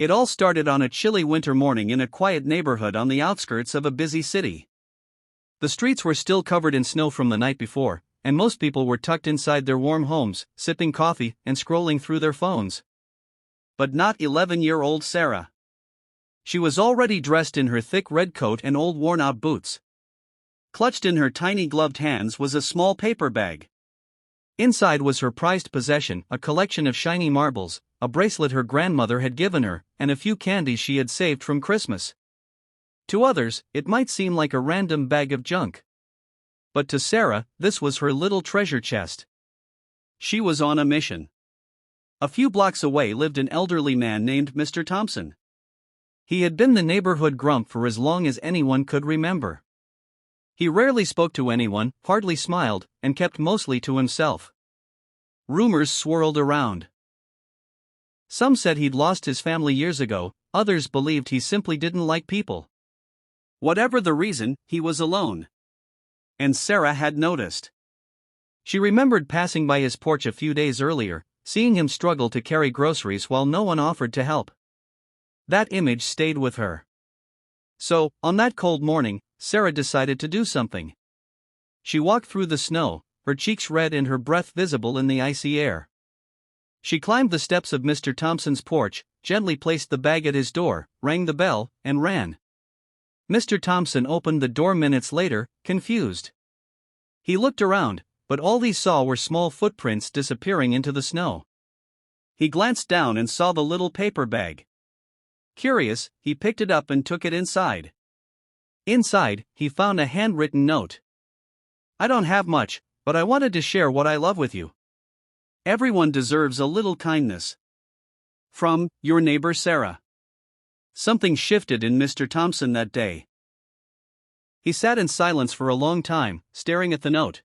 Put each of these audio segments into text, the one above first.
It all started on a chilly winter morning in a quiet neighborhood on the outskirts of a busy city. The streets were still covered in snow from the night before, and most people were tucked inside their warm homes, sipping coffee and scrolling through their phones. But not 11-year-old Sarah. She was already dressed in her thick red coat and old worn-out boots. Clutched in her tiny gloved hands was a small paper bag. Inside was her prized possession, a collection of shiny marbles, a bracelet her grandmother had given her, and a few candies she had saved from Christmas. To others, it might seem like a random bag of junk. But to Sarah, this was her little treasure chest. She was on a mission. A few blocks away lived an elderly man named Mr. Thompson. He had been the neighborhood grump for as long as anyone could remember. He rarely spoke to anyone, hardly smiled, and kept mostly to himself. Rumors swirled around. Some said he'd lost his family years ago, others believed he simply didn't like people. Whatever the reason, he was alone. And Sarah had noticed. She remembered passing by his porch a few days earlier, seeing him struggle to carry groceries while no one offered to help. That image stayed with her. So, on that cold morning, Sarah decided to do something. She walked through the snow, her cheeks red and her breath visible in the icy air. She climbed the steps of Mr. Thompson's porch, gently placed the bag at his door, rang the bell, and ran. Mr. Thompson opened the door minutes later, confused. He looked around, but all he saw were small footprints disappearing into the snow. He glanced down and saw the little paper bag. Curious, he picked it up and took it inside. Inside, he found a handwritten note. "I don't have much, but I wanted to share what I love with you. Everyone deserves a little kindness. From, your neighbor Sarah." Something shifted in Mr. Thompson that day. He sat in silence for a long time, staring at the note.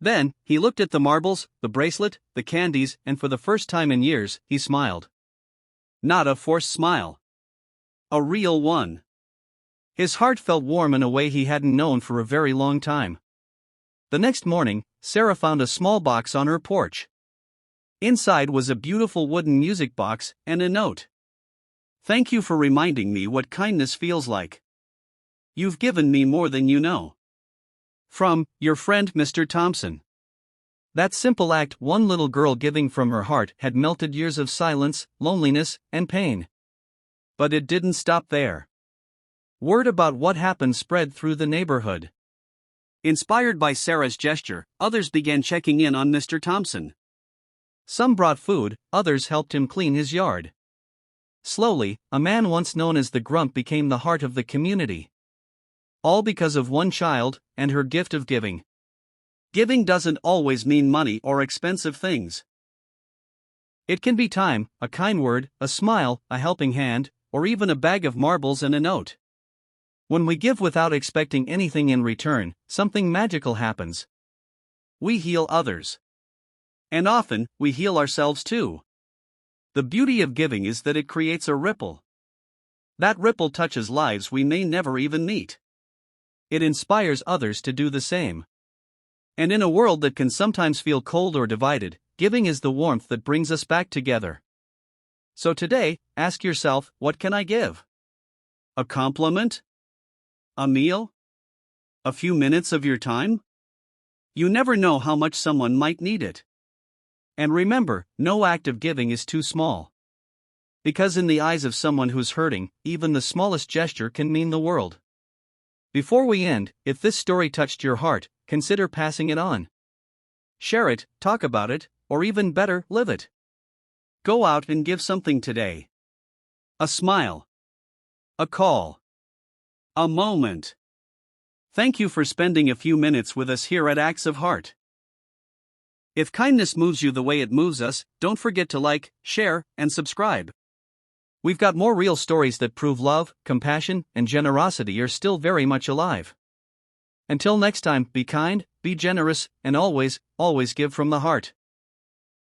Then, he looked at the marbles, the bracelet, the candies, and for the first time in years, he smiled. Not a forced smile. A real one. His heart felt warm in a way he hadn't known for a very long time. The next morning, Sarah found a small box on her porch. Inside was a beautiful wooden music box and a note. "Thank you for reminding me what kindness feels like. You've given me more than you know. From, your friend Mr. Thompson." That simple act, one little girl giving from her heart, had melted years of silence, loneliness, and pain. But it didn't stop there. Word about what happened spread through the neighborhood. Inspired by Sarah's gesture, others began checking in on Mr. Thompson. Some brought food, others helped him clean his yard. Slowly, a man once known as the Grump became the heart of the community. All because of one child, and her gift of giving. Giving doesn't always mean money or expensive things. It can be time, a kind word, a smile, a helping hand, or even a bag of marbles and a note. When we give without expecting anything in return, something magical happens. We heal others. And often, we heal ourselves too. The beauty of giving is that it creates a ripple. That ripple touches lives we may never even meet. It inspires others to do the same. And in a world that can sometimes feel cold or divided, giving is the warmth that brings us back together. So today, ask yourself, what can I give? A compliment? A meal? A few minutes of your time? You never know how much someone might need it. And remember, no act of giving is too small. Because in the eyes of someone who's hurting, even the smallest gesture can mean the world. Before we end, if this story touched your heart, consider passing it on. Share it, talk about it, or even better, live it. Go out and give something today. A smile. A call. A moment. Thank you for spending a few minutes with us here at Acts of Heart. If kindness moves you the way it moves us, don't forget to like, share, and subscribe. We've got more real stories that prove love, compassion, and generosity are still very much alive. Until next time, be kind, be generous, and always, always give from the heart.